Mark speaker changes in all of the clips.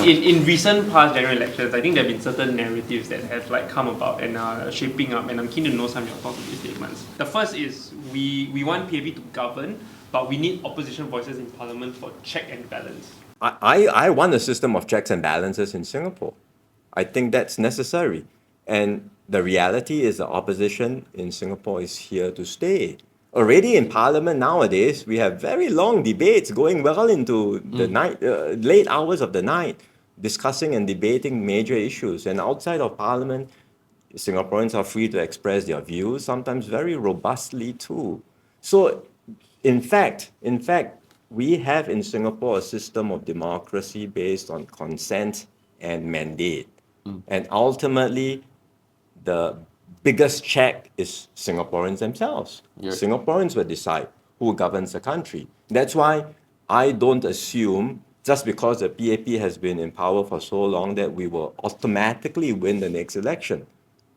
Speaker 1: In recent past general elections, I think there have been certain narratives that have come about and are shaping up, and I'm keen to know some of your thoughts on these statements. The first is we want PAP to govern, but we need opposition voices in parliament for check and balance.
Speaker 2: I want a system of checks and balances in Singapore. I think that's necessary. And the reality is the opposition in Singapore is here to stay. Already in Parliament nowadays, we have very long debates going well into the night, late hours of the night, discussing and debating major issues. And outside of Parliament, Singaporeans are free to express their views, sometimes very robustly too. So, in fact, we have in Singapore a system of democracy based on consent and mandate. And ultimately, the biggest check is Singaporeans themselves. Yes. Singaporeans will decide who governs the country. That's why I don't assume just because the PAP has been in power for so long that we will automatically win the next election.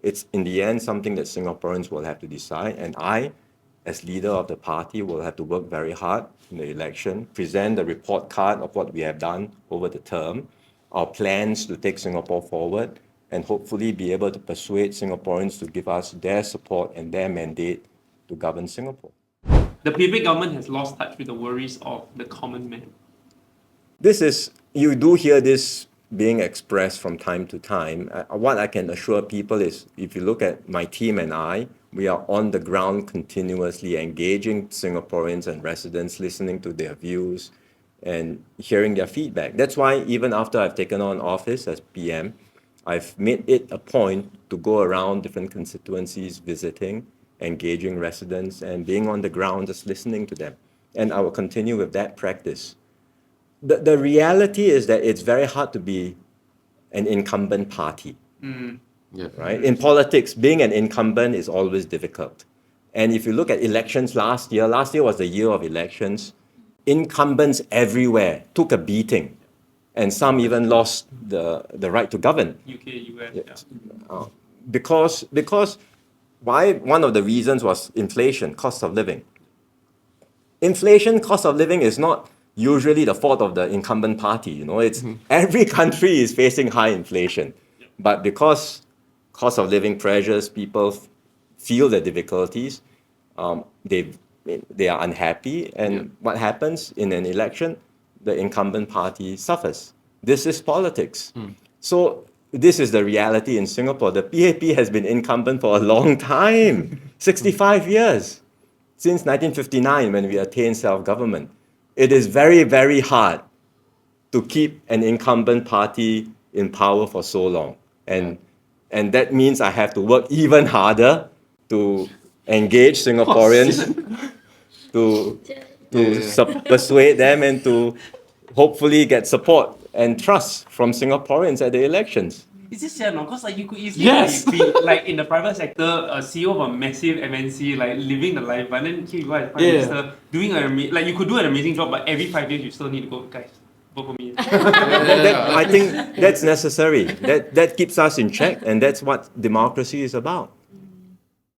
Speaker 2: It's in the end something that Singaporeans will have to decide, and I, as leader of the party, will have to work very hard in the election, present the report card of what we have done over the term, our plans to take Singapore forward, and hopefully be able to persuade Singaporeans to give us their support and their mandate to govern Singapore.
Speaker 1: The PAP government has lost touch with the worries of the common man.
Speaker 2: You do hear this being expressed from time to time. What I can assure people is, if you look at my team and I, we are on the ground continuously engaging Singaporeans and residents, listening to their views and hearing their feedback. That's why even after I've taken on office as PM, I've made it a point to go around different constituencies, visiting, engaging residents, and being on the ground, just listening to them. And I will continue with that practice. The reality is that it's very hard to be an incumbent party. Yeah. Right? In politics, being an incumbent is always difficult. And if you look at elections last year was the year of elections, incumbents everywhere took a beating. And some even lost the right to govern.
Speaker 1: UK, US,
Speaker 2: yes. Yeah. Because one of the reasons was inflation, cost of living. Inflation, cost of living is not usually the fault of the incumbent party. It's every country is facing high inflation. But because cost of living pressures, people feel the difficulties, they are unhappy. And what happens in an election? The incumbent party suffers. This is politics. So this is the reality in Singapore. The PAP has been incumbent for a long time, 65 years, since 1959 when we attained self-government. It is very, very hard to keep an incumbent party in power for so long. And that means I have to work even harder to engage Singaporeans, to persuade them and to hopefully get support and trust from Singaporeans at the elections.
Speaker 1: It's just sad, no? Because you could easily be in the private sector, a CEO of a massive MNC, living the life, but then here you are as Prime Minister, doing you could do an amazing job, but every 5 years you still need to go, guys, vote for me.
Speaker 2: I think that's necessary. That keeps us in check, and that's what democracy is about.